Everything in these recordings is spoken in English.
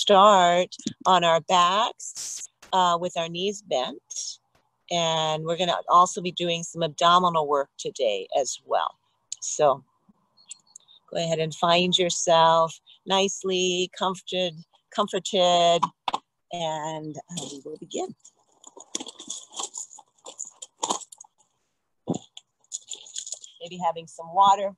start on our backs with our knees bent. And we're going to also be doing some abdominal work today as well. So go ahead and find yourself nicely comforted, and we will begin. Maybe having some water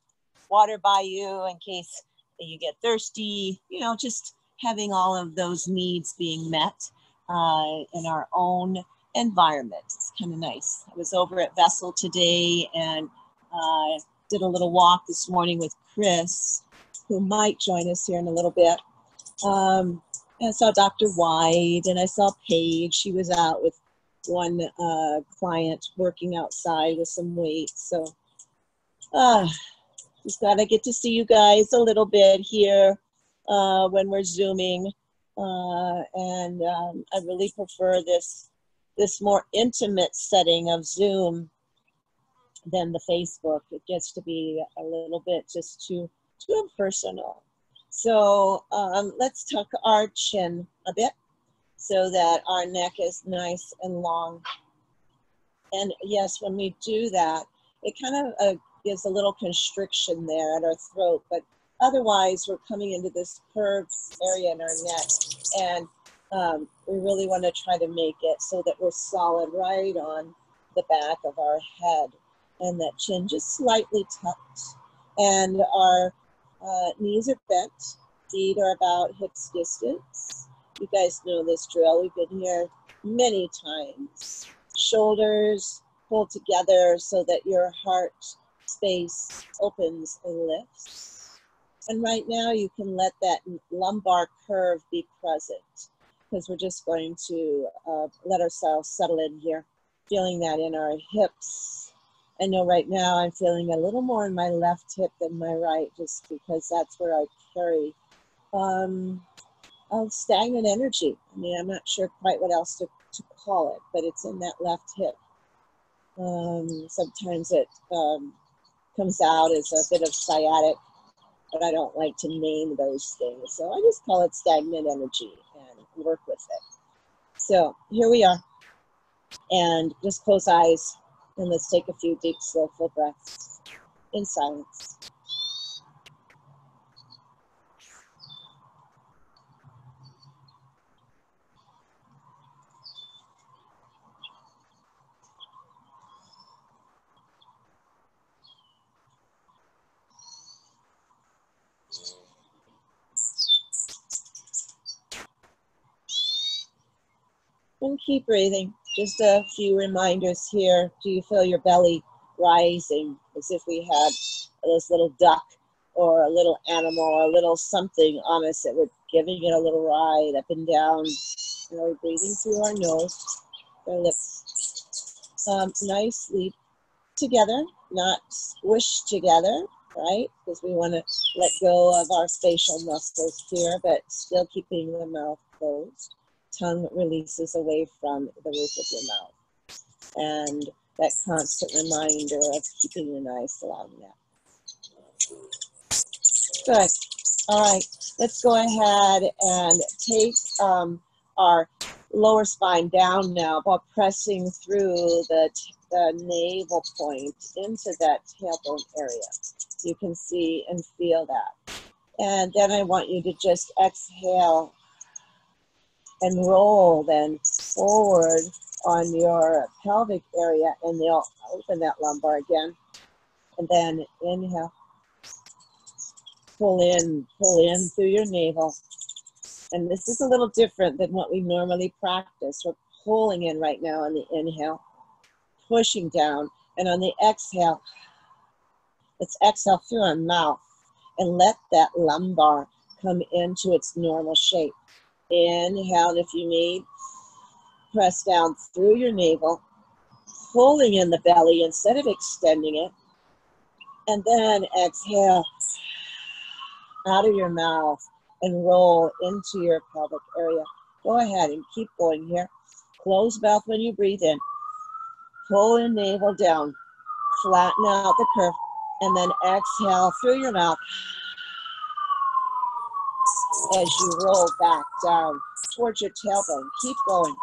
by you in case you get thirsty, you know, just having all of those needs being met in our own environment. It's kind of nice. I was over at Vessel today and did a little walk this morning with Chris, who might join us here in a little bit. And I saw Dr. White and I saw Paige. She was out with one client working outside with some weights. So just glad I get to see you guys a little bit here when we're Zooming. And I really prefer this more intimate setting of Zoom than the Facebook. It gets to be a little bit just too impersonal. So let's tuck our chin a bit so that our neck is nice and long. And yes, when we do that, it kind of gives a little constriction there at our throat, but otherwise we're coming into this curved area in our neck, and we really want to try to make it so that we're solid right on the back of our head, and that chin just slightly tucked, and our knees are bent, feet are about hips distance. You guys know this drill. We've been here many times. Shoulders pulled together so that your heart space opens and lifts. And right now you can let that lumbar curve be present, because we're just going to let ourselves settle in here, feeling that in our hips. I know right now I'm feeling a little more in my left hip than my right, just because that's where I carry stagnant energy. I mean, I'm not sure quite what else to call it, but it's in that left hip. Sometimes it comes out as a bit of sciatic, but I don't like to name those things. So I just call it stagnant energy and work with it. So here we are. And just close eyes and let's take a few deep, slow, full breaths in silence. And keep breathing. Just a few reminders here. Do you feel your belly rising as if we had this little duck or a little animal or a little something on us that we're giving it a little ride up and down? And we're breathing through our nose, our lips. Nicely together, not squished together, right? Because we want to let go of our facial muscles here, but still keeping the mouth closed. Tongue releases away from the roof of your mouth. And that constant reminder of keeping the nice long neck. Good. All right, let's go ahead and take our lower spine down now while pressing through the navel point into that tailbone area. You can see and feel that. And then I want you to just exhale and roll then forward on your pelvic area, and they'll open that lumbar again. And then inhale, pull in through your navel. And this is a little different than what we normally practice. We're pulling in right now on the inhale, pushing down, and on the exhale, let's exhale through our mouth and let that lumbar come into its normal shape. Inhale, and if you need, press down through your navel, pulling in the belly instead of extending it. And then exhale out of your mouth and roll into your pelvic area. Go ahead and keep going here. Close mouth when you breathe in. Pull in navel down. Flatten out the curve. And then exhale through your mouth. as you roll back down towards your tailbone. Keep going.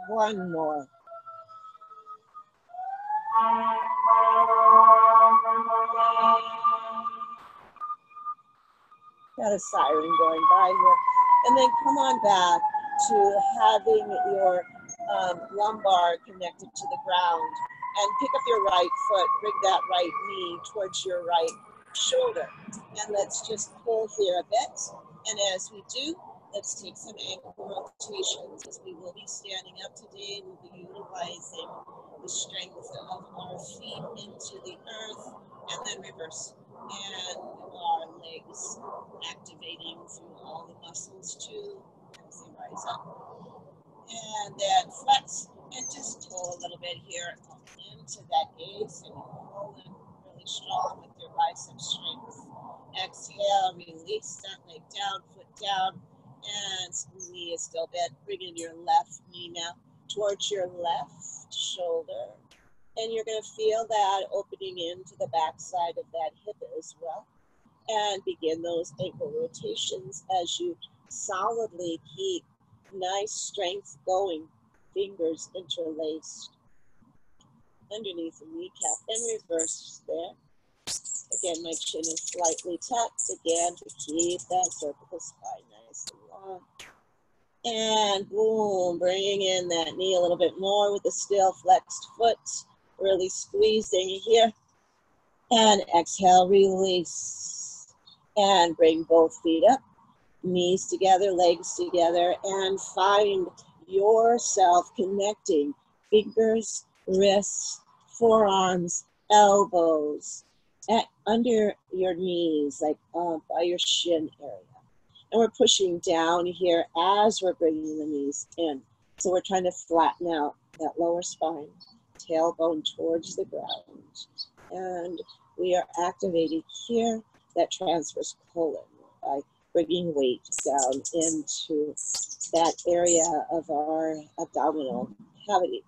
One more. Got a siren going by here. And then come on back to having your lumbar connected to the ground. And pick up your right foot, bring that right knee towards your right shoulder. And let's just pull here a bit. And as we do, let's take some ankle rotations. As we will be standing up today, we'll be utilizing the strength of our feet into the earth and then reverse. And our legs activating through all the muscles too as they rise up. And then flex and just pull a little bit here into that gaze and pull it really strong with your bicep strength. Exhale, release that leg down, foot down, and knee is still bent. Bring in your left knee now towards your left shoulder. And you're going to feel that opening into the back side of that hip as well. And begin those ankle rotations as you solidly keep nice strength going. Fingers interlaced underneath the kneecap and reverse there. Again, my chin is slightly tucked again to keep that cervical spine nice and long. And boom, bringing in that knee a little bit more with the still flexed foot. Really squeezing here. And exhale, release. And bring both feet up. Knees together, legs together. And find yourself connecting fingers, wrists, forearms, elbows, under your knees, like by your shin area. And we're pushing down here as we're bringing the knees in. So we're trying to flatten out that lower spine, tailbone towards the ground. And we are activating here that transverse colon by bringing weight down into that area of our abdominal cavity.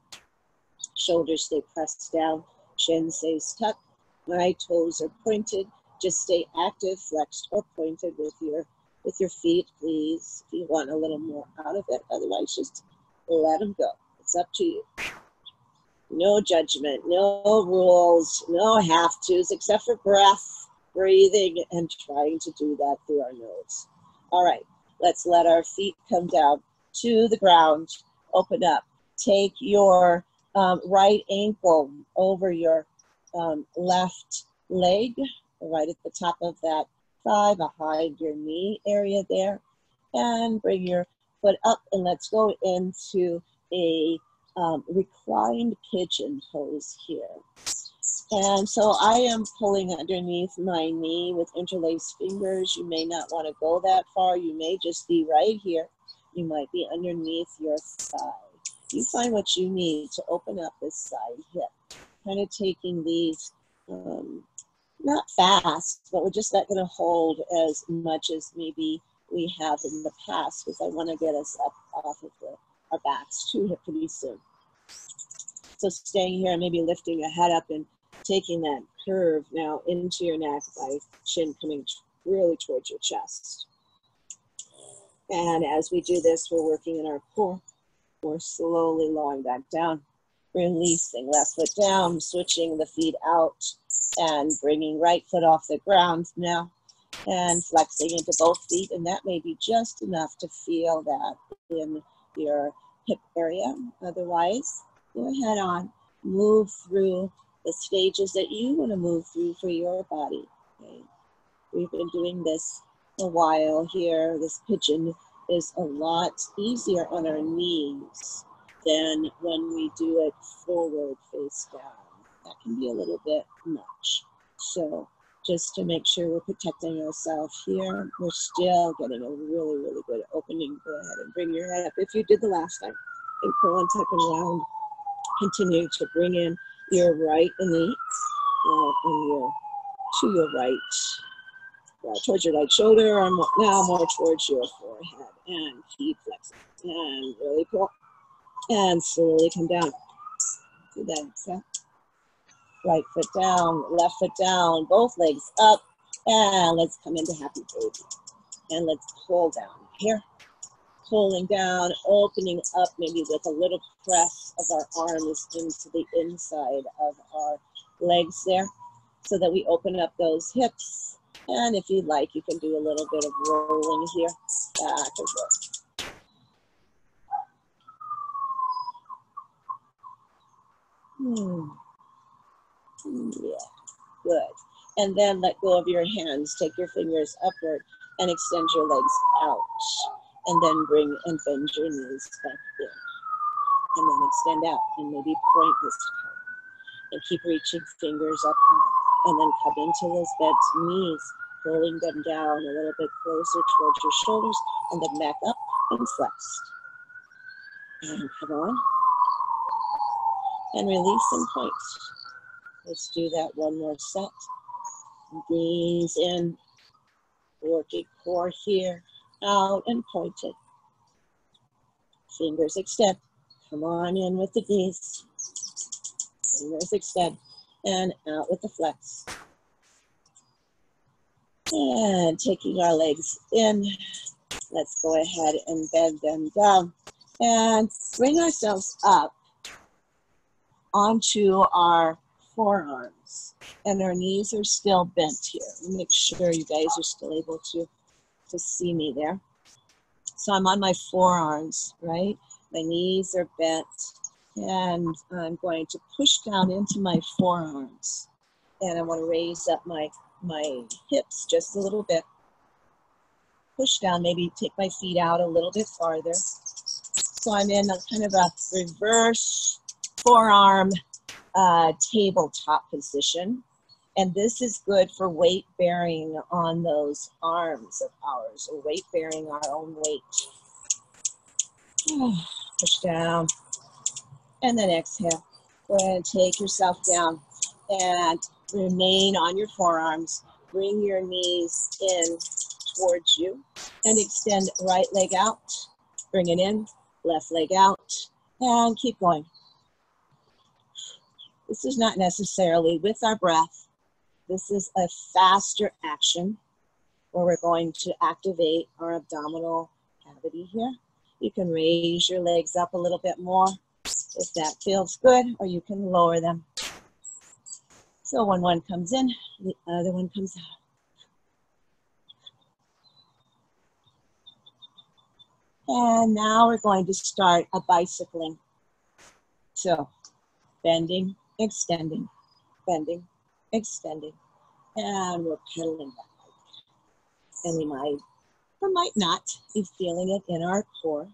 Shoulders stay pressed down, chin stays tucked. My toes are pointed. Just stay active, flexed, or pointed with your feet, please. If you want a little more out of it, otherwise just let them go. It's up to you. No judgment, no rules, no have-tos, except for breath, breathing, and trying to do that through our nose. All right, let's let our feet come down to the ground. Open up. Take your right ankle over your left leg, right at the top of that thigh, behind your knee area there. And bring your foot up and let's go into a reclined pigeon pose here. And so I am pulling underneath my knee with interlaced fingers. You may not want to go that far. You may just be right here. You might be underneath your thigh. You find what you need to open up this side hip. Kind of taking these, not fast, but we're just not going to hold as much as maybe we have in the past, because I want to get us up off of our backs too pretty soon. So staying here and maybe lifting your head up and taking that curve now into your neck by chin coming really towards your chest. And as we do this, we're working in our core. We're slowly lowering back down, releasing left foot down, switching the feet out, and bringing right foot off the ground now, and flexing into both feet. And that may be just enough to feel that in your hip area. Otherwise, go ahead on, move through the stages that you want to move through for your body. Okay? We've been doing this a while here. This pigeon is a lot easier on our knees than when we do it forward face down. That can be a little bit much. So just to make sure we're protecting ourselves here, we're still getting a really, really good opening. Go ahead and bring your head up if you did the last time. And curl and tuck and round. Continue to bring in your right knee and to your right. towards your right shoulder, or now more towards your forehead. And keep flexing. And really pull. And slowly come down. Do that. So, right foot down, left foot down, both legs up. And let's come into happy baby. And let's pull down here. Pulling down, opening up maybe with a little press of our arms into the inside of our legs there so that we open up those hips. And if you'd like, you can do a little bit of rolling here, back and forth. Yeah, good. And then let go of your hands. Take your fingers upward and extend your legs out. And then bring and bend your knees back in. And then extend out and maybe point this toe. And keep reaching fingers up high. And then come into those bent knees, pulling them down a little bit closer towards your shoulders, and then back up and flex. And come on. And release and point. Let's do that one more set. Knees in, working core here, out and pointed. Fingers extend. Come on in with the knees. Fingers extend. And out with the flex. And taking our legs in, let's go ahead and bend them down. And bring ourselves up onto our forearms. And our knees are still bent here. Make sure you guys are still able to see me there. So I'm on my forearms, right? My knees are bent. And I'm going to push down into my forearms. And I want to raise up my hips just a little bit. Push down, maybe take my feet out a little bit farther. So I'm in a kind of a reverse forearm tabletop position. And this is good for weight bearing on those arms of ours, or weight bearing our own weight. Push down. And then exhale. Go ahead and take yourself down and remain on your forearms. Bring your knees in towards you and extend right leg out. Bring it in, left leg out, and keep going. This is not necessarily with our breath. This is a faster action where we're going to activate our abdominal cavity here. You can raise your legs up a little bit more if that feels good, or you can lower them. So when one comes in, the other one comes out. And now we're going to start a bicycling. So bending, extending, bending, extending, and we're pedaling back. And we might or might not be feeling it in our core.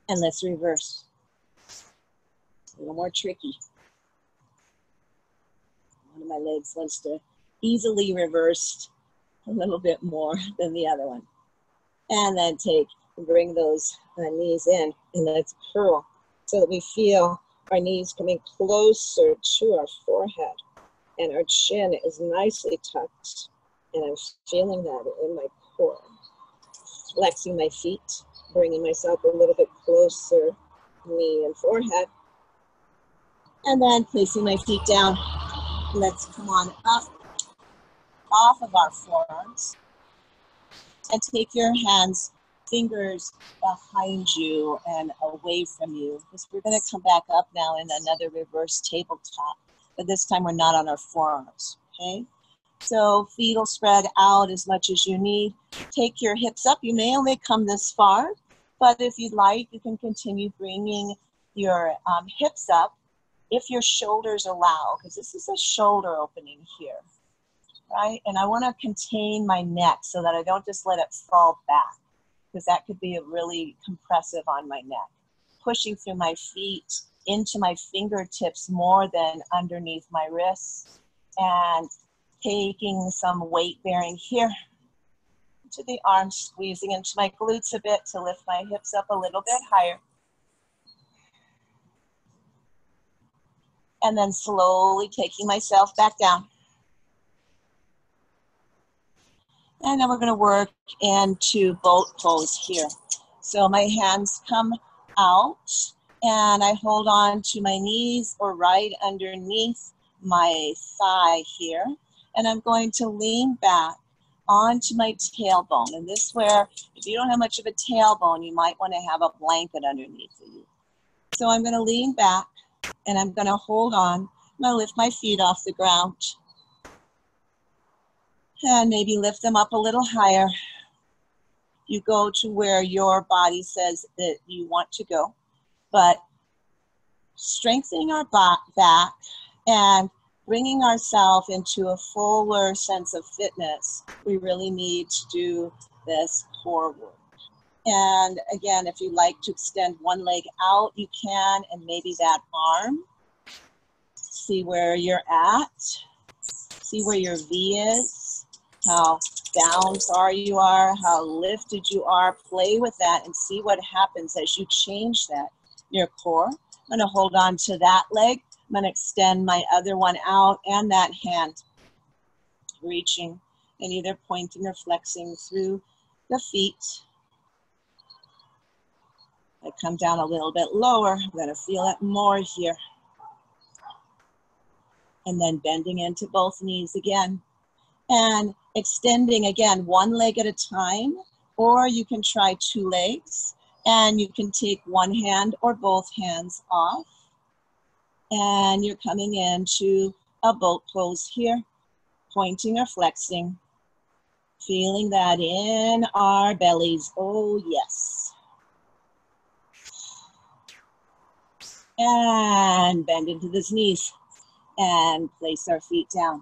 And let's reverse. A little more tricky. One of my legs wants to easily reverse a little bit more than the other one. And then bring those knees in, and let's curl so that we feel our knees coming closer to our forehead. And our chin is nicely tucked. And I'm feeling that in my core. Flexing my feet, bringing myself a little bit closer, knee and forehead. And then placing my feet down. Let's come on up off of our forearms. And take your hands, fingers behind you and away from you. Because we're going to come back up now in another reverse tabletop. But this time we're not on our forearms, okay? So feet will spread out as much as you need. Take your hips up. You may only come this far, but if you'd like, you can continue bringing your hips up if your shoulders allow, because this is a shoulder opening here, right? And I want to contain my neck so that I don't just let it fall back, because that could be really compressive on my neck. Pushing through my feet into my fingertips more than underneath my wrists, and taking some weight bearing here to the arms, squeezing into my glutes a bit to lift my hips up a little bit higher. And then slowly taking myself back down. And then we're going to work into boat pose here. So my hands come out and I hold on to my knees or right underneath my thigh here. And I'm going to lean back onto my tailbone. And this is where, if you don't have much of a tailbone, you might want to have a blanket underneath you. So I'm going to lean back and I'm going to hold on. I'm going to lift my feet off the ground. And maybe lift them up a little higher. You go to where your body says that you want to go. But strengthening our back and bringing ourselves into a fuller sense of fitness, we really need to do this core work. And again, if you like to extend one leg out, you can, and maybe that arm. See where you're at. See where your V is, how down far you are, how lifted you are. Play with that and see what happens as you change that. Your core. I'm going to hold on to that leg. I'm going to extend my other one out and that hand, reaching and either pointing or flexing through the feet. I come down a little bit lower. I'm going to feel it more here. And then bending into both knees again. And extending again, one leg at a time, or you can try two legs. And you can take one hand or both hands off. And you're coming into a boat pose here, pointing or flexing. Feeling that in our bellies. Oh, yes. And bend into the knees and place our feet down.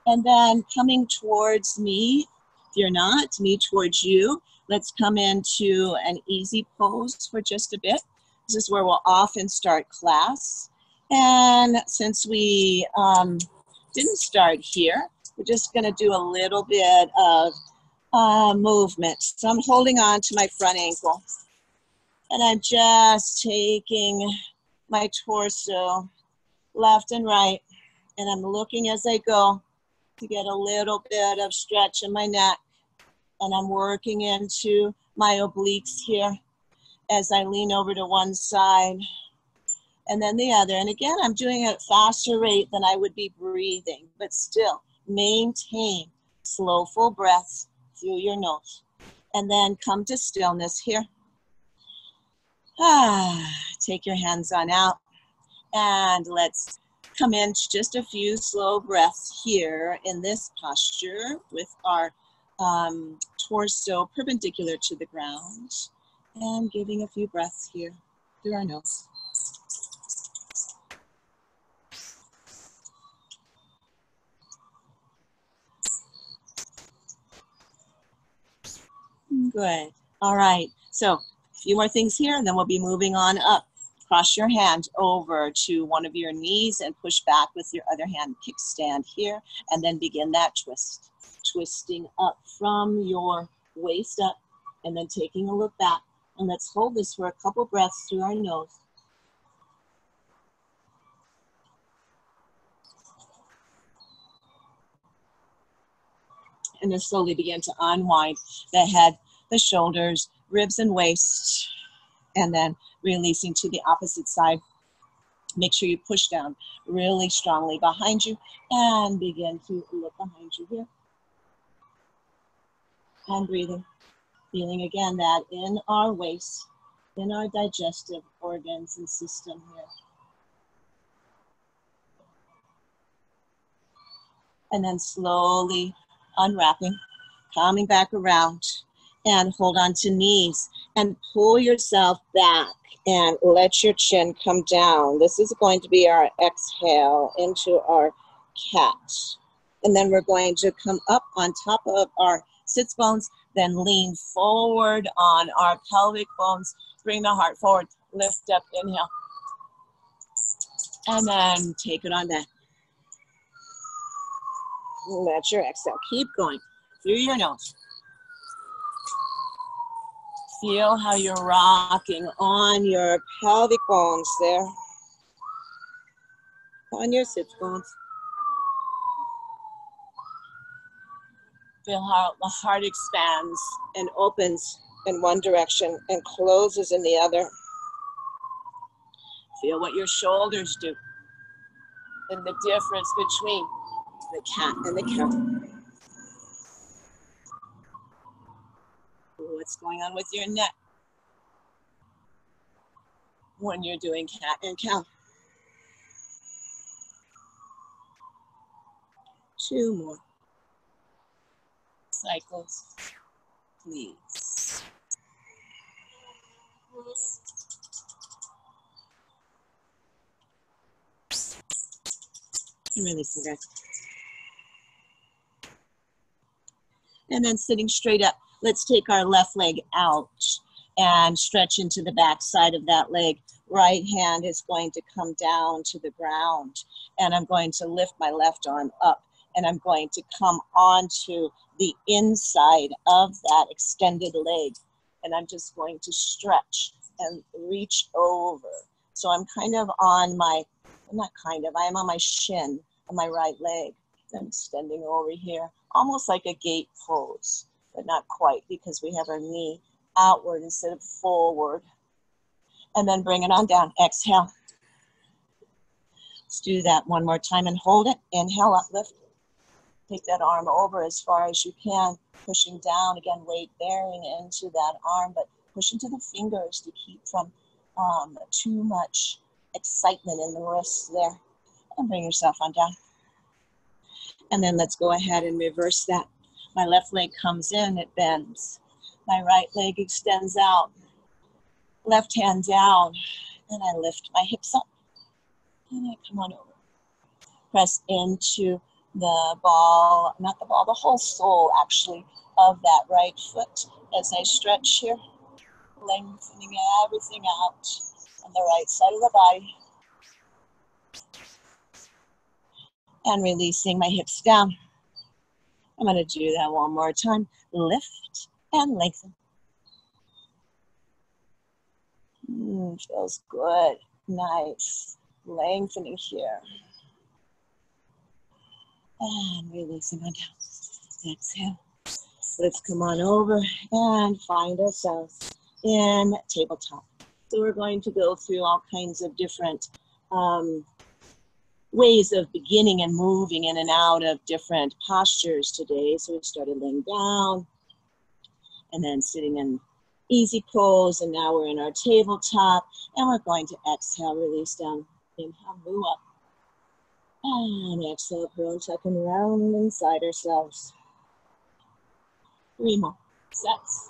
And then coming towards me, if you're not, me towards you. Let's come into an easy pose for just a bit. This is where we'll often start class. And since we didn't start here, we're just going to do a little bit of movement. So I'm holding on to my front ankle. And I'm just taking my torso left and right. And I'm looking as I go to get a little bit of stretch in my neck. And I'm working into my obliques here as I lean over to one side and then the other. And again, I'm doing it at a faster rate than I would be breathing, but still maintain slow, full breaths through your nose. And then come to stillness here. Take your hands on out and let's come into just a few slow breaths here in this posture with our torso perpendicular to the ground and giving a few breaths here through our nose. Good. All right. So a few more things here and then we'll be moving on up. Cross your hand over to one of your knees and push back with your other hand. Kickstand here and then begin that twist. Twisting up from your waist up and then taking a look back. And let's hold this for a couple breaths through our nose. And then slowly begin to unwind the head, the shoulders, ribs and waist. And then releasing to the opposite side. Make sure you push down really strongly behind you and begin to look behind you here. And breathing. Feeling again that in our waist, in our digestive organs and system here. And then slowly unwrapping, coming back around and hold on to knees and pull yourself back and let your chin come down. This is going to be our exhale into our cat. And then we're going to come up on top of our sits bones, then lean forward on our pelvic bones, bring the heart forward, lift up, inhale. And then take it on back. Let your exhale keep going through your nose. Feel how you're rocking on your pelvic bones there, on your sits bones. Feel how the heart expands and opens in one direction and closes in the other. Feel what your shoulders do and the difference between the cat and the cow. What's going on with your neck when you're doing cat and cow. 2 more cycles, please. And release the breath. And then sitting straight up, let's take our left leg out and stretch into the back side of that leg. Right hand is going to come down to the ground, and I'm going to lift my left arm up, and I'm going to come onto the inside of that extended leg, and I'm just going to stretch and reach over. So I'm kind of on my, not kind of, I am on my shin on my right leg. I'm extending over here, almost like a gate pose, but not quite, because we have our knee outward instead of forward. And then bring it on down. Exhale. Let's do that one more time and hold it. Inhale, uplift. Take that arm over as far as you can, pushing down. Again, weight bearing into that arm, but push into the fingers to keep from too much excitement in the wrists there. And bring yourself on down. And then let's go ahead and reverse that. My left leg comes in, it bends. My right leg extends out. Left hand down, and I lift my hips up. And I come on over. Press into the ball, not the ball, the whole sole actually of that right foot as I stretch here, lengthening everything out on the right side of the body. And releasing my hips down. I'm going to do that one more time. Lift and lengthen. Feels good. Nice. Lengthening here. And releasing on down. Exhale. Let's come on over and find ourselves in tabletop. So we're going to go through all kinds of different ways of beginning and moving in and out of different postures today. So we started laying down and then sitting in easy pose, and now we're in our tabletop, and we're going to exhale, release down, inhale, move up, and exhale, curl and tuck and round inside ourselves. 3 more sets.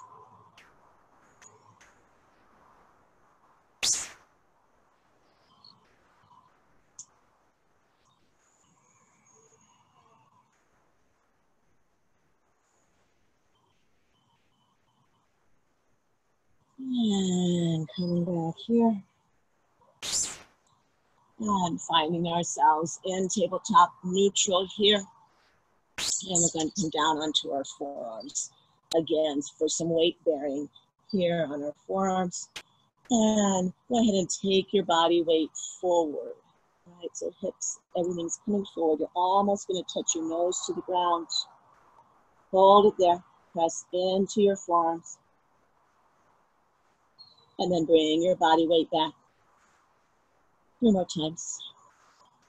And coming back here. And finding ourselves in tabletop neutral here. And we're going to come down onto our forearms. Again, for some weight bearing here on our forearms. And go ahead and take your body weight forward. All right, so hips, everything's coming forward. You're almost going to touch your nose to the ground. Hold it there. Press into your forearms. And then bring your body weight back. 3 more times.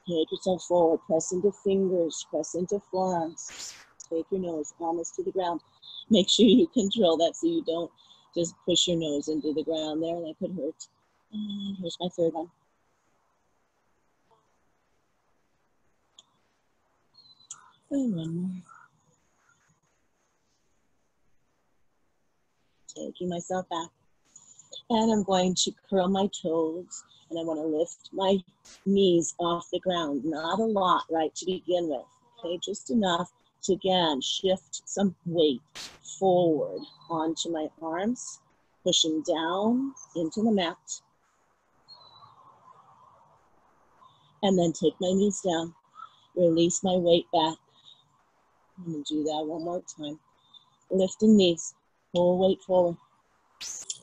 Take yourself forward. Press into fingers. Press into forearms. Take your nose almost to the ground. Make sure you control that so you don't just push your nose into the ground there. That could hurt. And here's my 3rd one. And 1 more. Taking myself back. And I'm going to curl my toes, and I want to lift my knees off the ground. Not a lot, right, to begin with. Okay, just enough to, again, shift some weight forward onto my arms, pushing down into the mat. And then take my knees down, release my weight back. I'm going to do that one more time. Lifting knees, pull weight forward.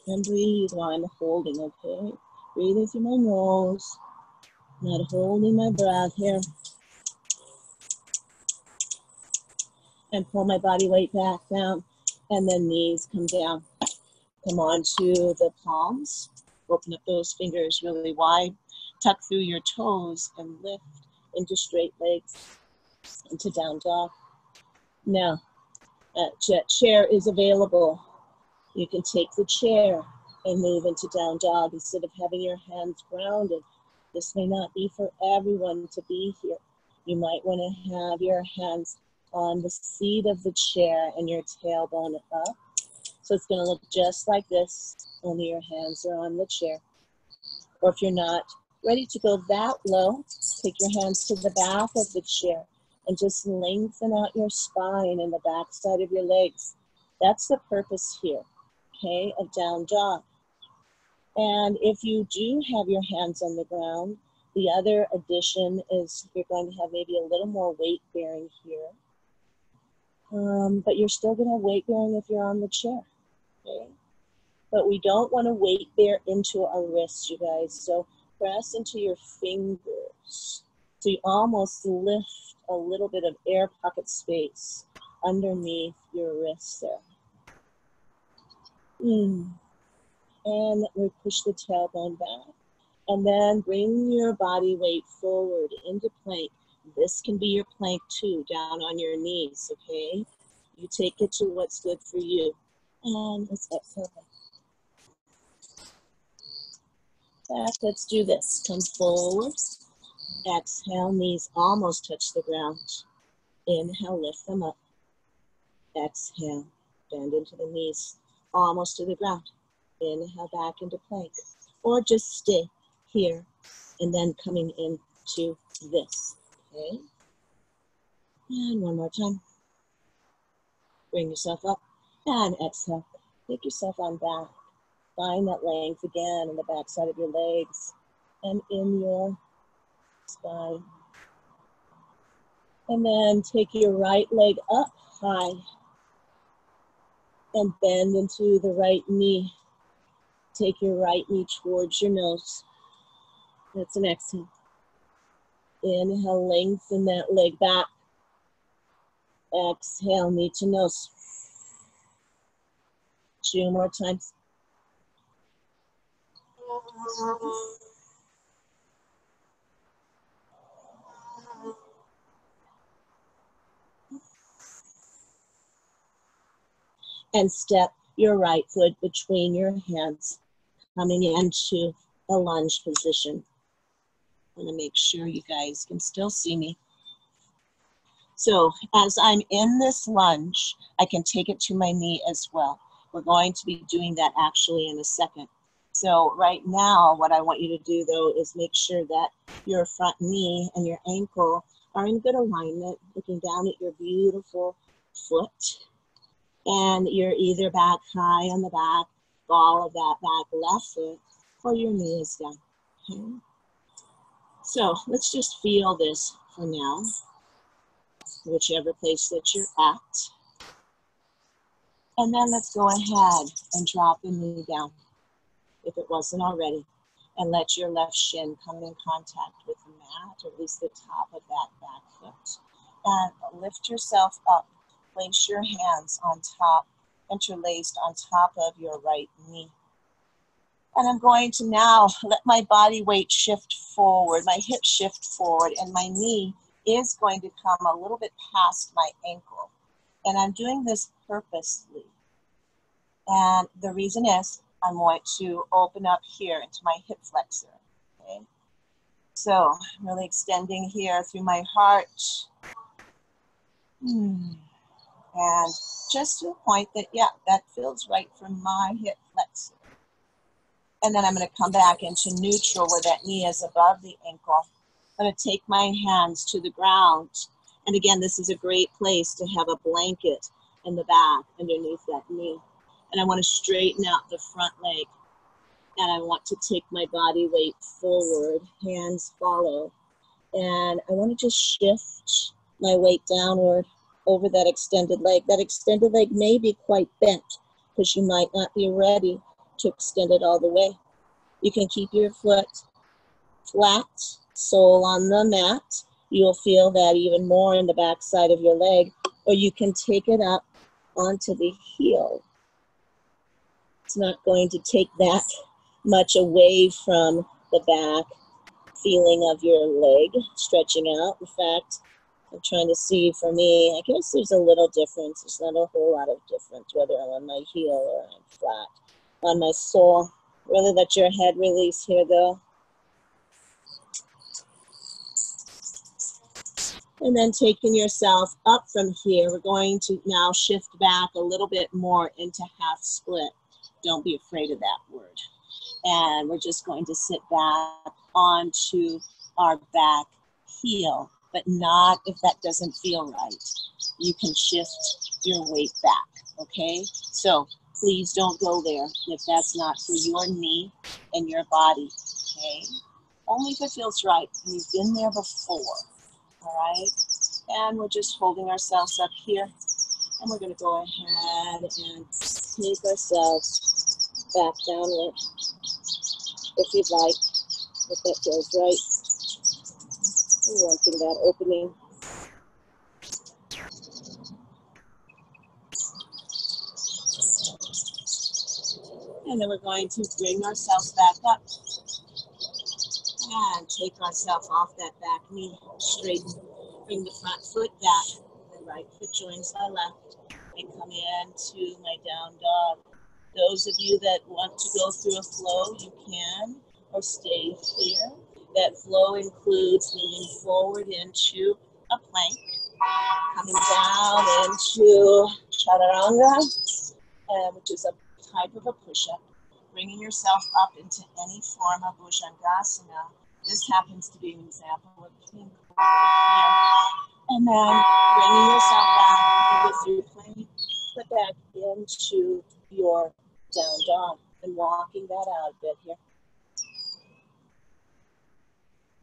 And breathe while I'm holding, okay? Breathing through my nose, not holding my breath here. and pull my body weight back down, and then knees come down. Come on to the palms. Open up those fingers really wide. Tuck through your toes and lift into straight legs, into down dog. Now, chair is available. You can take the chair and move into down dog instead of having your hands grounded. This may not be for everyone to be here. You might want to have your hands on the seat of the chair and your tailbone up. So it's going to look just like this, only your hands are on the chair. Or if you're not ready to go that low, take your hands to the back of the chair and just lengthen out your spine and the back side of your legs. That's the purpose here, okay, of down dog. And if you do have your hands on the ground, the other addition is you're going to have maybe a little more weight bearing here. But you're still going to have weight bearing if you're on the chair, okay? But we don't want to weight bear into our wrists, you guys. So press into your fingers. So you almost lift a little bit of air pocket space underneath your wrists there. And we push the tailbone back. And then bring your body weight forward into plank. This can be your plank too, down on your knees, okay? You take it to what's good for you. And let's exhale back. Let's do this. Come forward. Exhale, knees almost touch the ground. Inhale, lift them up. Exhale, bend into the knees, almost to the ground. Inhale, back into plank. Or just stay here and then coming into this, okay? And one more time. Bring yourself up and exhale. Take yourself on back. Find that length again in the back side of your legs and in your spine. And then take your right leg up high and bend into the right knee. Take your right knee towards your nose. That's an exhale. Inhale, lengthen that leg back. Exhale, knee to nose. 2 more times. And step your right foot between your hands, coming into a lunge position. I want to make sure you guys can still see me. So as I'm in this lunge, I can take it to my knee as well. We're going to be doing that actually in a second. So right now, what I want you to do though is make sure that your front knee and your ankle are in good alignment, looking down at your beautiful foot. And you're either back high on the back, ball of that back left foot, or your knee is down, okay? So let's just feel this for now, whichever place that you're at. And then let's go ahead and drop the knee down, if it wasn't already, and let your left shin come in contact with the mat, or at least the top of that back foot. And lift yourself up. Place your hands on top, interlaced on top of your right knee. And I'm going to now let my body weight shift forward, my hips shift forward, and my knee is going to come a little bit past my ankle. And I'm doing this purposely. And the reason is I'm going to open up here into my hip flexor, okay? So I'm really extending here through my heart. And just to the point that, yeah, that feels right for my hip flexor. And then I'm going to come back into neutral where that knee is above the ankle. I'm going to take my hands to the ground. And again, this is a great place to have a blanket in the back underneath that knee. And I want to straighten out the front leg. And I want to take my body weight forward, hands follow. And I want to just shift my weight downward over that extended leg. That extended leg may be quite bent because you might not be ready to extend it all the way. You can keep your foot flat, sole on the mat. You'll feel that even more in the back side of your leg. or you can take it up onto the heel. It's not going to take that much away from the back feeling of your leg stretching out. In fact, I'm trying to see, for me, I guess there's a little difference. There's not a whole lot of difference whether I'm on my heel or I'm flat on my sole. Really let your head release here though. And then taking yourself up from here, we're going to now shift back a little bit more into half split. Don't be afraid of that word. And we're just going to sit back onto our back heel, but not if that doesn't feel right. You can shift your weight back, okay? So please don't go there if that's not for your knee and your body, okay? Only if it feels right, and you've been there before. All right, and we're just holding ourselves up here, and we're going to go ahead and take ourselves back downward if you'd like, if that feels right. We're wanting that opening. And then we're going to bring ourselves back up and take ourselves off that back knee, straighten, bring the front foot back, the right foot joins my left, and come into my down dog. Those of you that want to go through a flow, you can, or stay here. That flow includes moving forward into a plank, coming down into chaturanga, which is a type of a push-up, bringing yourself up into any form of bhujangasana. This happens to be an example of pink here. And then bringing yourself back with your plank, put back into your down dog and walking that out a bit here.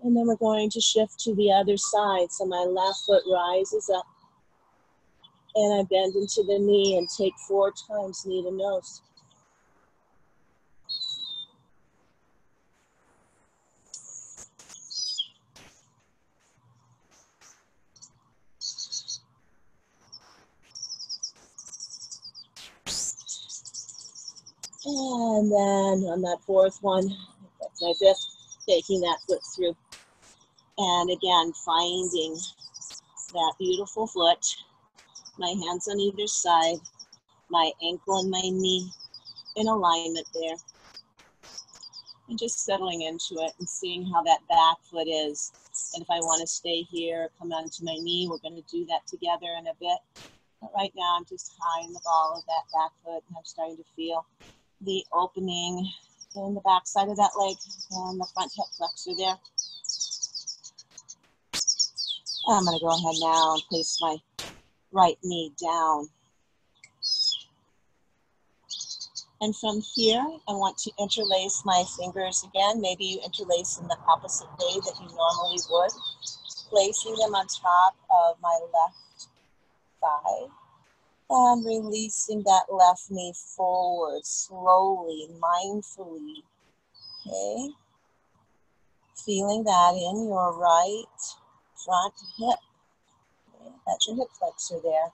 And then we're going to shift to the other side. So my left foot rises up and I bend into the knee and take 4 times knee to nose. And then on that 4th one, that's my 5th, taking that foot through. And again, finding that beautiful foot, my hands on either side, my ankle and my knee in alignment there. And just settling into it and seeing how that back foot is. And if I want to stay here, come onto my knee, we're going to do that together in a bit. But right now, I'm just high in the ball of that back foot, and I'm starting to feel the opening in the back side of that leg and the front hip flexor there. I'm going to go ahead now and place my right knee down. And from here, I want to interlace my fingers again. Maybe you interlace in the opposite way that you normally would, placing them on top of my left thigh and releasing that left knee forward slowly, mindfully, okay? Feeling that in your right front hip. Okay? That's your hip flexor there.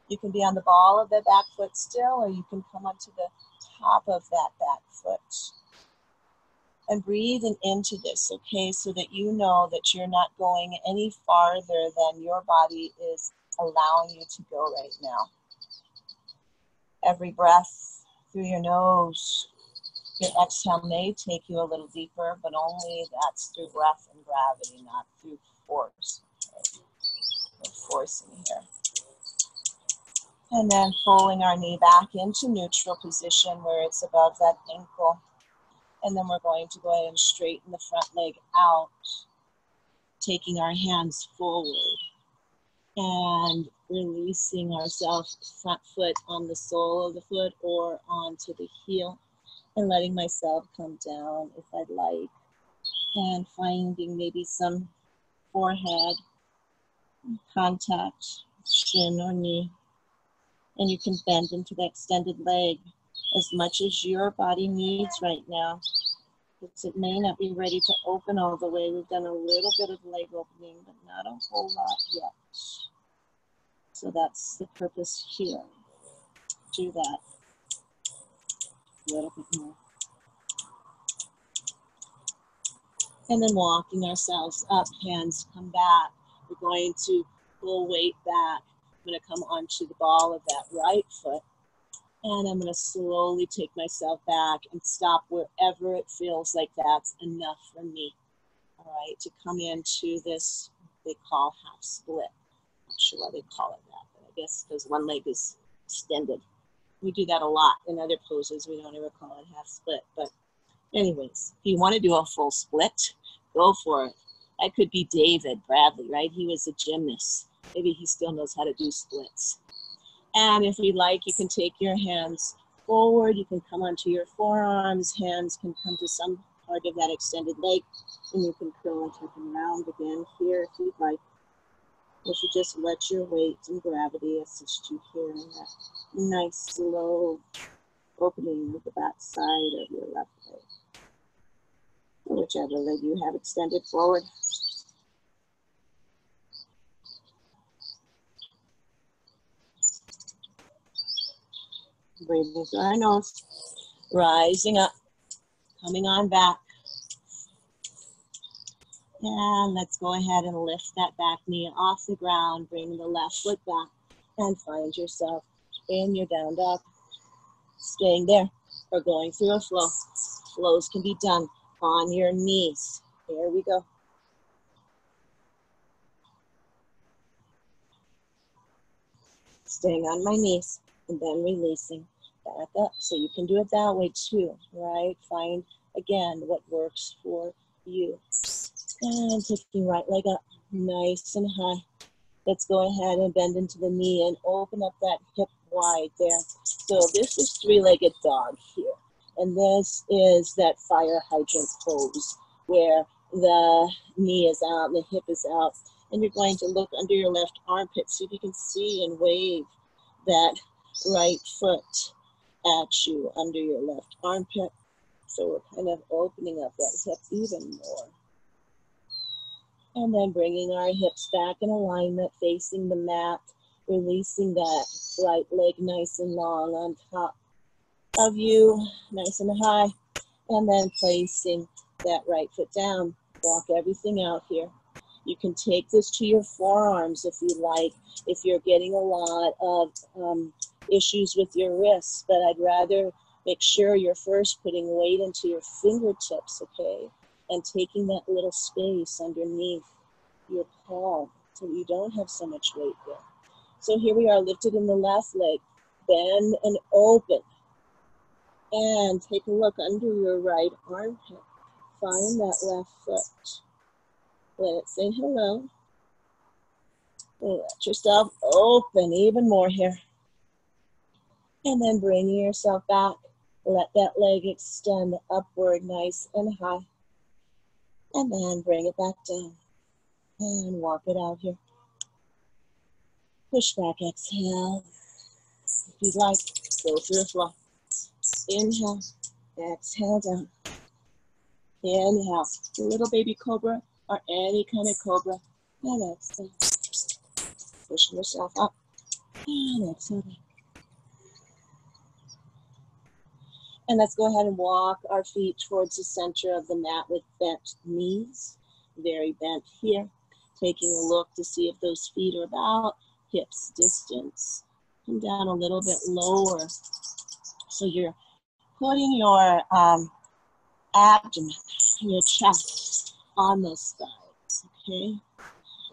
You can be on the ball of the back foot still, or you can come onto the top of that back foot. And breathing into this, okay, so that you know that you're not going any farther than your body is allowing you to go right now. Every breath through your nose, your exhale may take you a little deeper, but only that's through breath and gravity, not through force. Okay? No forcing here. And then pulling our knee back into neutral position where it's above that ankle. And then we're going to go ahead and straighten the front leg out, taking our hands forward and releasing ourselves front foot on the sole of the foot or onto the heel, and letting myself come down if I'd like, and finding maybe some forehead contact, shin or knee. And you can bend into the extended leg as much as your body needs right now, because it may not be ready to open all the way. We've done a little bit of leg opening, but not a whole lot yet. It's So that's the purpose here. Do that a little bit more. And then walking ourselves up, hands come back. We're going to pull weight back. I'm going to come onto the ball of that right foot. And I'm going to slowly take myself back and stop wherever it feels like that's enough for me. All right, to come into this, they call half split. Not sure why they call it that, but I guess because one leg is extended. We do that a lot in other poses. We don't ever call it half split. But anyways, if you want to do a full split, go for it. That could be David Bradley, right? He was a gymnast. Maybe he still knows how to do splits. And if you like, you can take your hands forward. You can come onto your forearms. Hands can come to some part of that extended leg. And you can curl and tuck them around again here if you'd like. If you just let your weight and gravity assist you here in that nice, slow opening of the back side of your left leg. Or whichever leg you have extended forward. Breathing through our nose, rising up, coming on back. And let's go ahead and lift that back knee off the ground, bring the left foot back, and find yourself in your down dog. Staying there or going through a flow. Flows can be done on your knees. Here we go. Staying on my knees and then releasing back up. So you can do it that way too, right? Find, again, what works for you. And taking right leg up, nice and high. Let's go ahead and bend into the knee and open up that hip wide there. So this is three-legged dog here. And this is that fire hydrant pose where the knee is out and the hip is out. And you're going to look under your left armpit, see if you can see and wave that right foot at you under your left armpit. So we're kind of opening up that hip even more. And then bringing our hips back in alignment, facing the mat, releasing that right leg nice and long on top of you, nice and high. And then placing that right foot down. Walk everything out here. You can take this to your forearms if you like, if you're getting a lot of issues with your wrists, but I'd rather make sure you're first putting weight into your fingertips, okay? And taking that little space underneath your palm so you don't have so much weight there. So here we are, lifted in the left leg, bend and open. And take a look under your right armpit. Find that left foot. Let it say hello. Let yourself open even more here. And then bringing yourself back. Let that leg extend upward nice and high. And then bring it back down. And walk it out here. Push back, exhale. If you'd like, go through the flow. Inhale, exhale down. Inhale, little baby cobra or any kind of cobra. And exhale. Pushing yourself up. And exhale down. And let's go ahead and walk our feet towards the center of the mat with bent knees. Very bent here. Taking a look to see if those feet are about hips distance. Come down a little bit lower. So you're putting your abdomen, your chest on those sides, okay?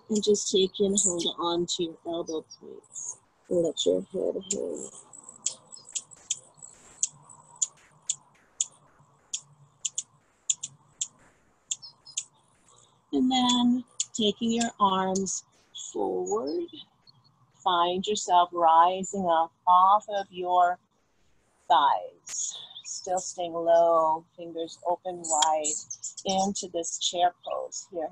And just take and hold on to your elbow points. And let your head hang. And then taking your arms forward, find yourself rising up off of your thighs. Still staying low, fingers open wide into this chair pose here.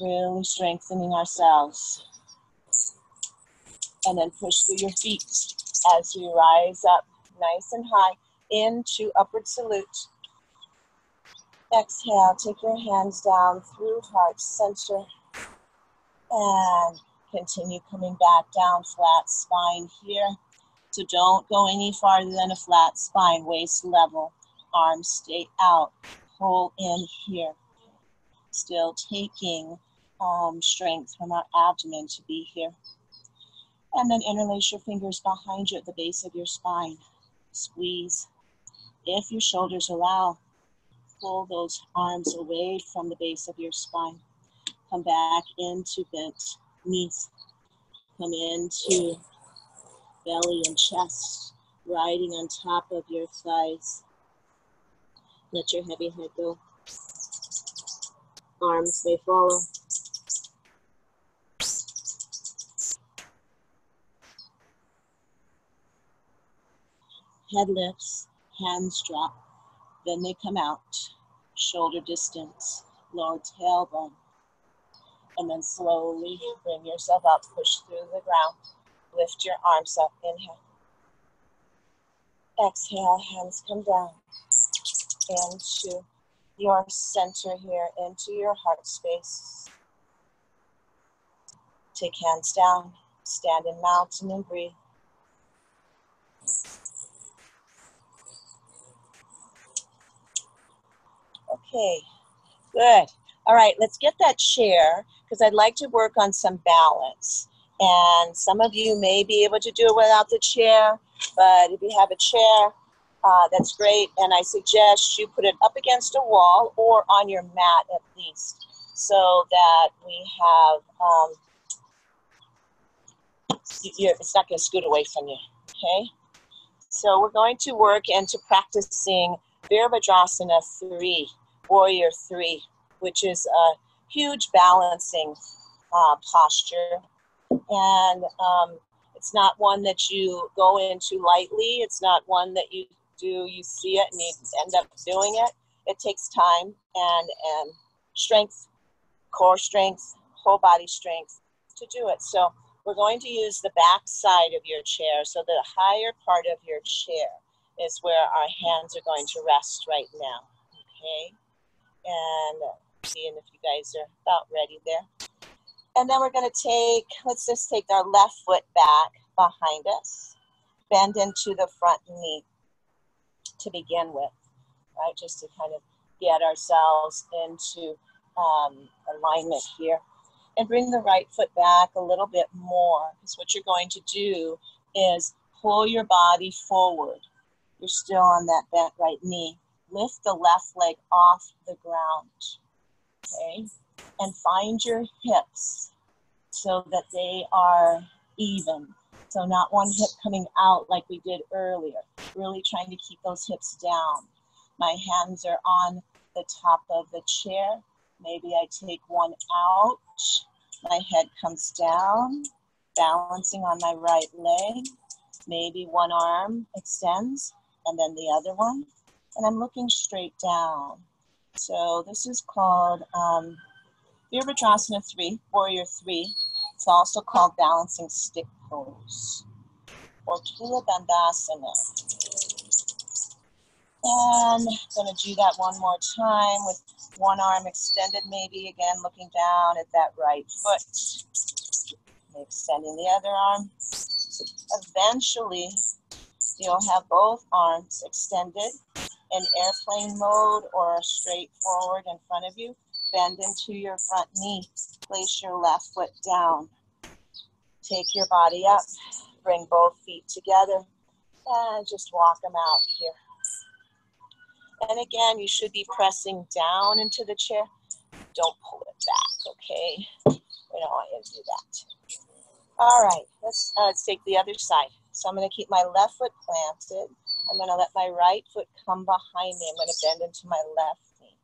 Really strengthening ourselves. And then push through your feet as we rise up nice and high into upward salute. Exhale, take your hands down through heart center and Continue coming back down, flat spine here. So don't go any farther than a flat spine, waist level. Arms stay out, pull in here. Still taking strength from our abdomen to be here. And then interlace your fingers behind you at the base of your spine. Squeeze. If your shoulders allow, pull those arms away from the base of your spine. Come back into bent knees. Come into belly and chest, riding on top of your thighs. Let your heavy head go. Arms may follow. Head lifts, hands drop, then they come out. Shoulder distance, lower tailbone. And then slowly bring yourself up, push through the ground. Lift your arms up, inhale. Exhale, hands come down into your center here, into your heart space. Take hands down, stand in mountain and breathe. Okay, good. All right, let's get that chair because I'd like to work on some balance. And some of you may be able to do it without the chair, but if you have a chair, that's great. And I suggest you put it up against a wall or on your mat at least, so that we have, it's not going to scoot away from you, okay? So we're going to work into practicing Virabhadrasana 3, Warrior 3, which is a huge balancing posture. And it's not one that you go into lightly. It's not one that you do, you see it and you end up doing it. It takes time and strength, core strength, whole body strength to do it. So we're going to use the back side of your chair. So the higher part of your chair is where our hands are going to rest right now, okay? And seeing if you guys are about ready there. And then we're going to take, let's just take our left foot back behind us, bend into the front knee to begin with, right? Just to kind of get ourselves into alignment here. And bring the right foot back a little bit more, because what you're going to do is pull your body forward. You're still on that bent right knee. Lift the left leg off the ground, okay? And find your hips so that they are even. So not one hip coming out like we did earlier. Really trying to keep those hips down. My hands are on the top of the chair. Maybe I take one out. My head comes down, balancing on my right leg. Maybe one arm extends and then the other one. And I'm looking straight down. So this is called Virabhadrasana 3, Warrior 3. It's also called balancing stick pose, or Tula Bandhasana. And I'm going to do that one more time with one arm extended, maybe again looking down at that right foot. Extending the other arm. Eventually, you'll have both arms extended in airplane mode or straight forward in front of you. Bend into your front knee. Place your left foot down. Take your body up. Bring both feet together. And just walk them out here. And again, you should be pressing down into the chair. Don't pull it back, okay? We don't want you to do that. All right, let's take the other side. So I'm going to keep my left foot planted. I'm going to let my right foot come behind me. I'm going to bend into my left knee.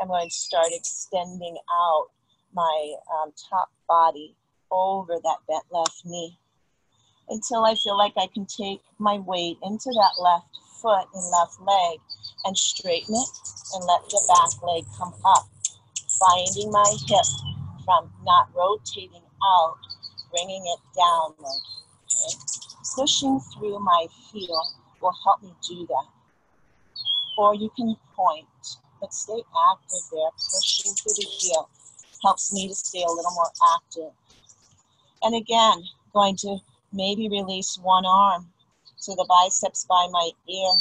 I'm going to start extending out my top body over that bent left knee until I feel like I can take my weight into that left foot and left leg and straighten it and let the back leg come up, finding my hip from not rotating out, bringing it downward. Okay? Pushing through my heel will help me do that. Or you can point, but stay active there. Pushing through the heel helps me to stay a little more active. And again, going to maybe release one arm. So the biceps by my ear,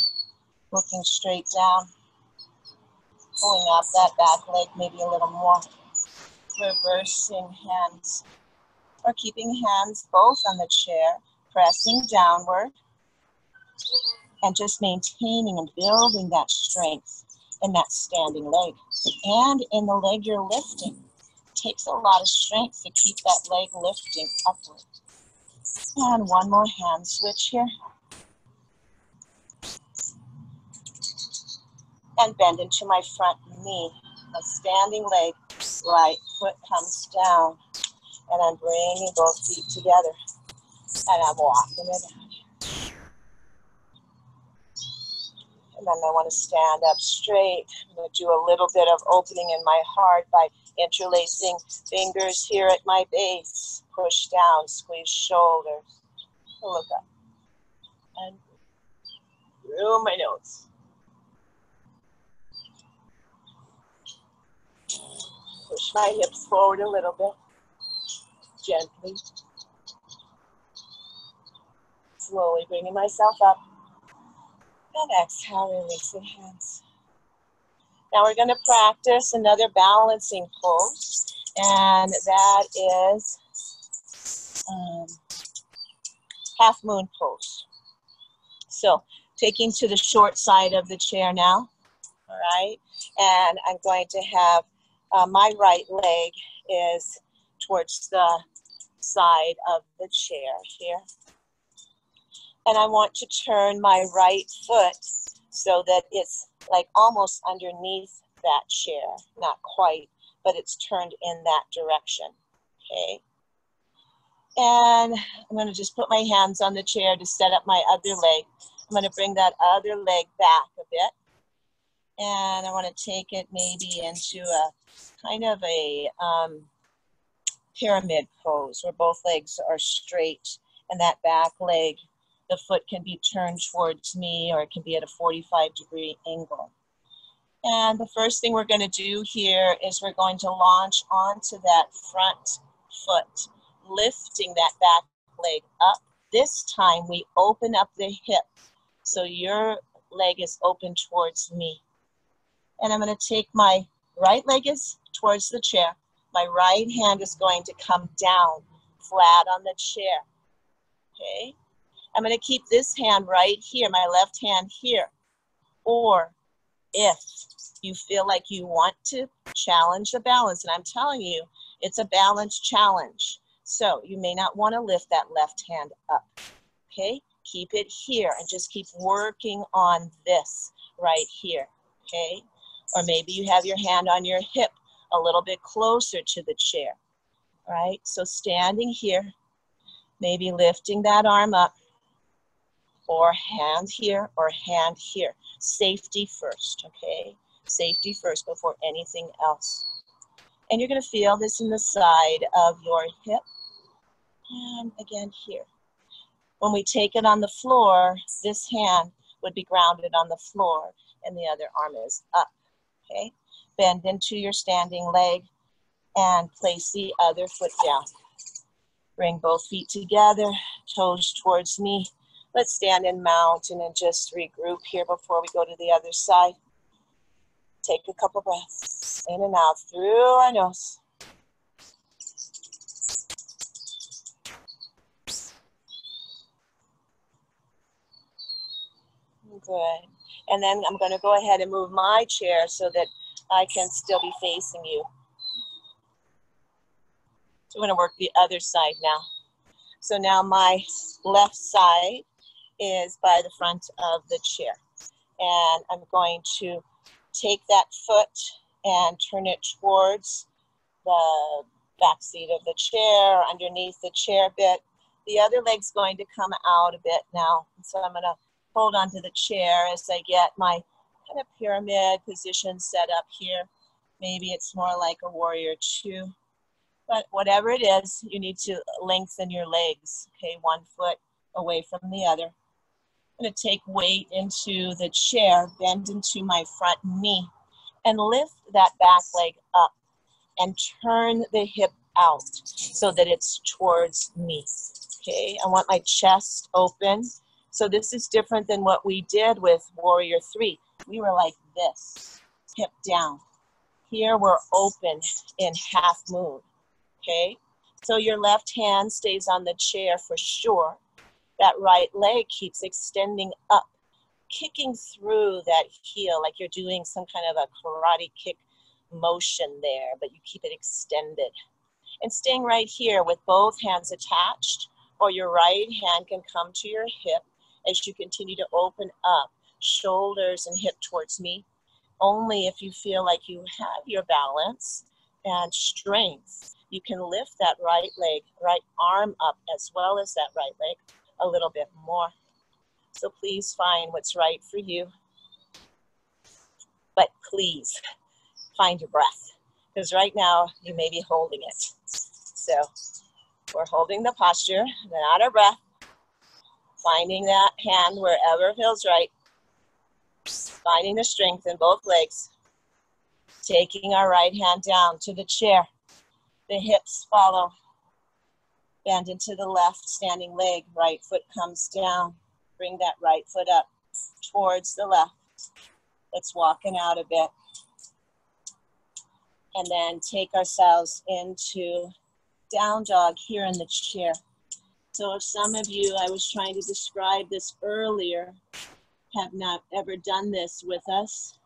looking straight down. Pulling up that back leg maybe a little more. Reversing hands. Or keeping hands both on the chair, pressing downward. And just maintaining and building that strength in that standing leg. And in the leg you're lifting. It takes a lot of strength to keep that leg lifting upward. And one more hand switch here. And bend into my front knee. A standing leg, right foot comes down. And I'm bringing both feet together. And I'm walking it out. And then I want to stand up straight. I'm going to do a little bit of opening in my heart by interlacing fingers here at my base. Push down, squeeze shoulders. Look up. And through my nose. Push my hips forward a little bit. Gently. Slowly bringing myself up. And exhale, releasing hands. Now we're going to practice another balancing pose. And that is half moon pose. So taking to the short side of the chair now. All right. And I'm going to have my right leg is towards the side of the chair here. And I want to turn my right foot so that it's like almost underneath that chair. Not quite, but it's turned in that direction, okay? And I'm gonna just put my hands on the chair to set up my other leg. I'm gonna bring that other leg back a bit. And I wanna take it maybe into a kind of a pyramid pose where both legs are straight and that back leg, the foot can be turned towards me or it can be at a 45-degree angle. And the first thing we're going to do here is we're going to launch onto that front foot, lifting that back leg up. This time we open up the hip so your leg is open towards me. And I'm going to take my right leg is towards the chair. My right hand is going to come down flat on the chair. Okay? I'm going to keep this hand right here, my left hand here. Or if you feel like you want to challenge the balance, and I'm telling you, it's a balance challenge. So you may not want to lift that left hand up. Okay? Keep it here and just keep working on this right here. Okay? Or maybe you have your hand on your hip a little bit closer to the chair. All right? So standing here, maybe lifting that arm up. Or hand here or hand here. Safety first, okay? Safety first before anything else. And you're going to feel this in the side of your hip. And again here. When we take it on the floor, this hand would be grounded on the floor and the other arm is up, okay? Bend into your standing leg and place the other foot down. Bring both feet together, toes towards me. Let's stand in mountain and just regroup here before we go to the other side. Take a couple breaths in and out through our nose. Good. And then I'm going to go ahead and move my chair so that I can still be facing you. So we're going to work the other side now. So now my left side is by the front of the chair. And I'm going to take that foot and turn it towards the back seat of the chair, underneath the chair a bit. The other leg's going to come out a bit now. So I'm going to hold onto the chair as I get my kind of pyramid position set up here. Maybe it's more like a warrior two. But whatever it is, you need to lengthen your legs, okay? One foot away from the other. I'm going to take weight into the chair, bend into my front knee, and lift that back leg up and turn the hip out so that it's towards me. Okay, I want my chest open. So this is different than what we did with Warrior 3. We were like this, hip down. Here we're open in half moon, okay? So your left hand stays on the chair for sure. That right leg keeps extending up, kicking through that heel like you're doing some kind of a karate kick motion there, but you keep it extended. And staying right here with both hands attached, or your right hand can come to your hip as you continue to open up, shoulders and hip towards me. Only if you feel like you have your balance and strength, you can lift that right leg, right arm up as well as that right leg a little bit more. So please find what's right for you. But please find your breath, because right now you may be holding it. So we're holding the posture, then out our breath, finding that hand wherever feels right, finding the strength in both legs, taking our right hand down to the chair, the hips follow, bend into the left standing leg, right foot comes down, bring that right foot up towards the left. Let's walk it out a bit. And then take ourselves into down dog here in the chair. So if some of you, I was trying to describe this earlier, have not ever done this with us,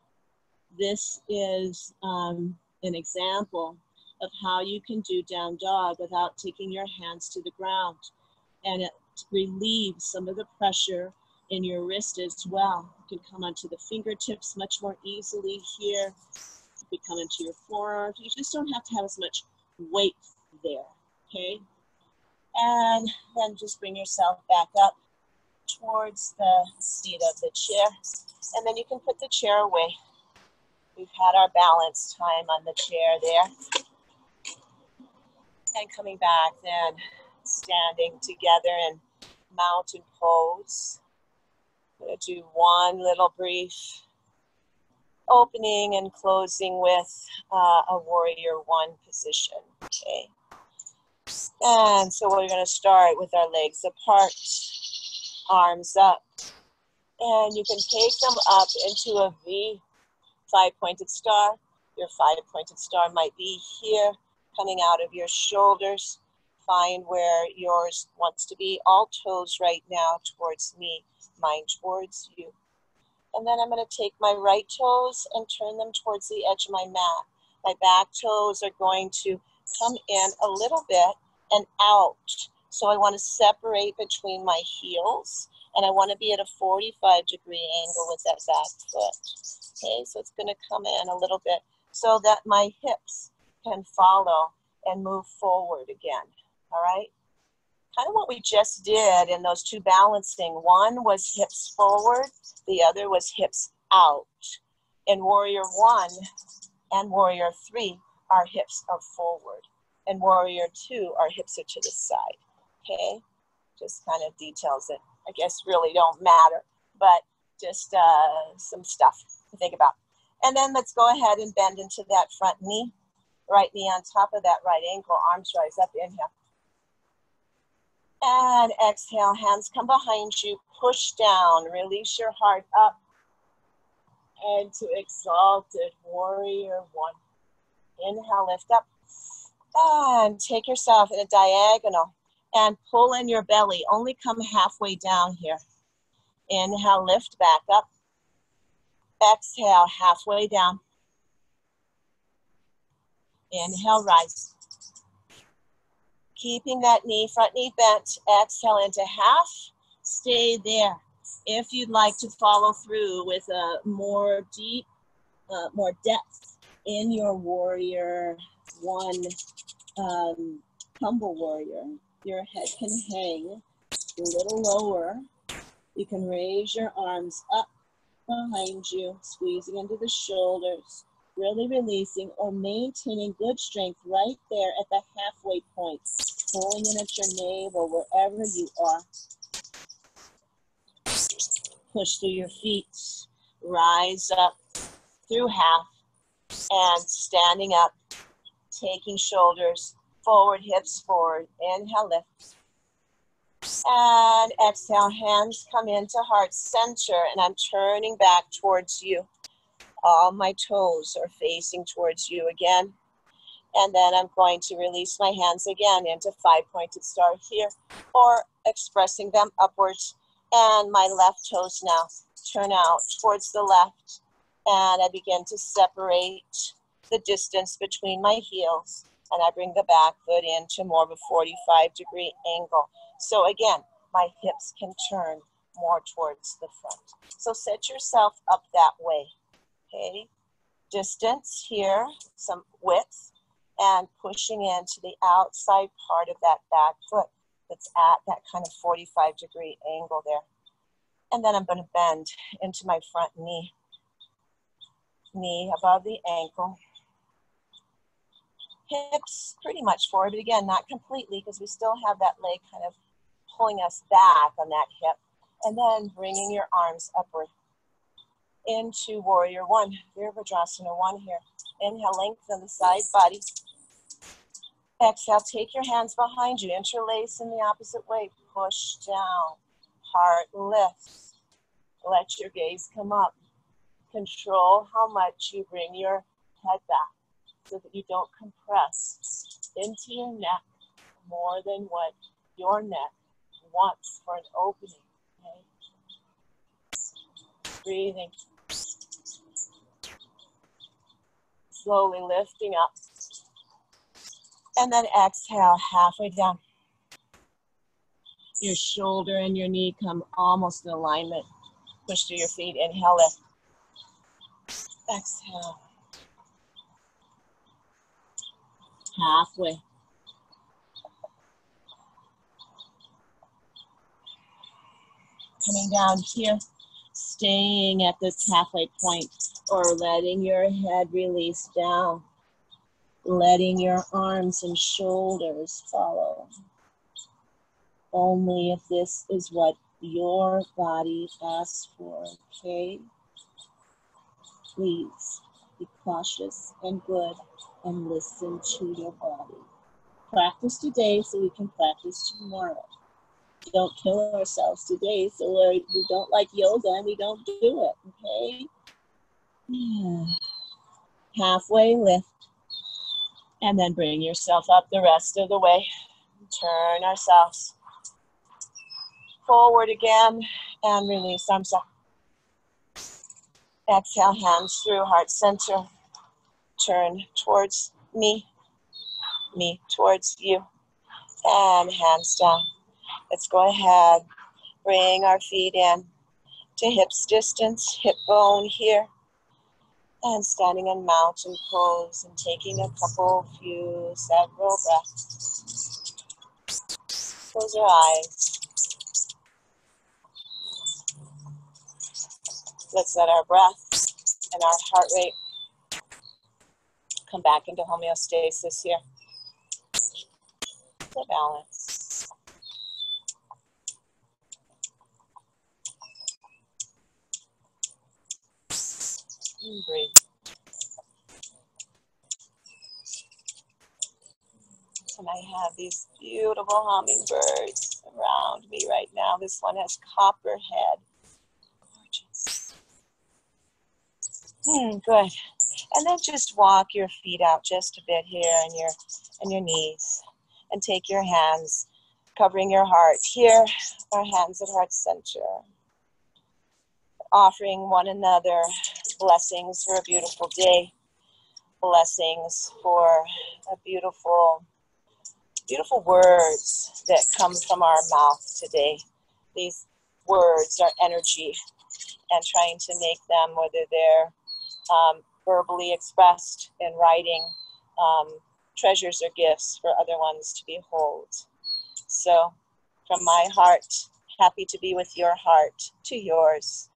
this is an example of how you can do down dog without taking your hands to the ground. And it relieves some of the pressure in your wrist as well. You can come onto the fingertips much more easily here. You can come into your forearms. You just don't have to have as much weight there, okay? And then just bring yourself back up towards the seat of the chair. And then you can put the chair away. We've had our balance time on the chair there. And coming back then, standing together in mountain pose. I'm going to do one little brief opening and closing with a Warrior 1 position, okay? And so we're going to start with our legs apart, arms up. And you can take them up into a V, 5-pointed star. Your 5-pointed star might be here, coming out of your shoulders. Find where yours wants to be. All toes right now towards me, mine towards you. And then I'm going to take my right toes and turn them towards the edge of my mat. My back toes are going to come in a little bit and out. So I want to separate between my heels, and I want to be at a 45-degree angle with that back foot. Okay, so it's going to come in a little bit so that my hips can follow and move forward again. All right? Kind of what we just did in those two balancing. One was hips forward, the other was hips out. In Warrior 1 and Warrior 3, our hips are forward. In Warrior 2, our hips are to the side. Okay? Just kind of details that I guess really don't matter, but just some stuff to think about. And then let's go ahead and bend into that front knee. Right knee on top of that right ankle, arms rise up, inhale. And exhale, hands come behind you, push down, release your heart up. And to exalted Warrior 1. Inhale, lift up. And take yourself in a diagonal and pull in your belly. Only come halfway down here. Inhale, lift back up. Exhale, halfway down. Inhale, rise. Keeping that knee, front knee bent. Exhale into half. Stay there. If you'd like to follow through with a more deep, more depth in your Warrior 1 humble warrior, your head can hang a little lower. You can raise your arms up behind you, squeezing into the shoulders, really releasing or maintaining good strength right there at the halfway point, pulling in at your navel, wherever you are. Push through your feet, rise up through half, and standing up, taking shoulders Forward, hips forward. Inhale, lift. And exhale, hands come into heart center, and I'm turning back towards you. All my toes are facing towards you again. And then I'm going to release my hands again into five-pointed star here, or expressing them upwards. And my left toes now turn out towards the left. And I begin to separate the distance between my heels. And I bring the back foot into more of a 45-degree angle. So again, my hips can turn more towards the front. So set yourself up that way, okay? Distance here, some width, and pushing into the outside part of that back foot that's at that kind of 45-degree angle there. And then I'm going to bend into my front knee. Knee above the ankle. Hips pretty much forward, but again, not completely, because we still have that leg kind of pulling us back on that hip. And then bringing your arms upward into Warrior One, Virabhadrasana 1 here. Inhale, lengthen the side body. Exhale, take your hands behind you, interlace in the opposite way, push down, heart lifts. Let your gaze come up. Control how much you bring your head back so that you don't compress into your neck more than what your neck wants for an opening. Okay? Breathing. Slowly lifting up. And then exhale, halfway down. Your shoulder and your knee come almost in alignment. Push through your feet. Inhale, lift. Exhale. Halfway. Coming down here, staying at this halfway point, or letting your head release down. Letting your arms and shoulders follow. Only if this is what your body asks for, okay? Please be cautious and good and listen to your body. Practice today so we can practice tomorrow. Don't kill ourselves today so we don't like yoga and we don't do it, okay? Yeah. Halfway lift. And then bring yourself up the rest of the way. Turn ourselves forward again and release arms up. Exhale, hands through heart center. Turn towards me towards you. And hands down. Let's go ahead. Bring our feet in to hips distance, hip bone here. And standing in mountain pose and taking a several breaths. Close your eyes. Let's let our breath and our heart rate come back into homeostasis here. The balance. And breathe. And I have these beautiful hummingbirds around me right now. This one has copperhead. Gorgeous. Good. And then just walk your feet out just a bit here and your knees. And take your hands, covering your heart. Here, our hands at heart center. Offering one another blessings for a beautiful day. Blessings for a beautiful words that come from our mouth today. These words are energy, and trying to make them, whether they're verbally expressed in writing, treasures or gifts for other ones to behold. So from my heart, happy to be with your heart, to yours.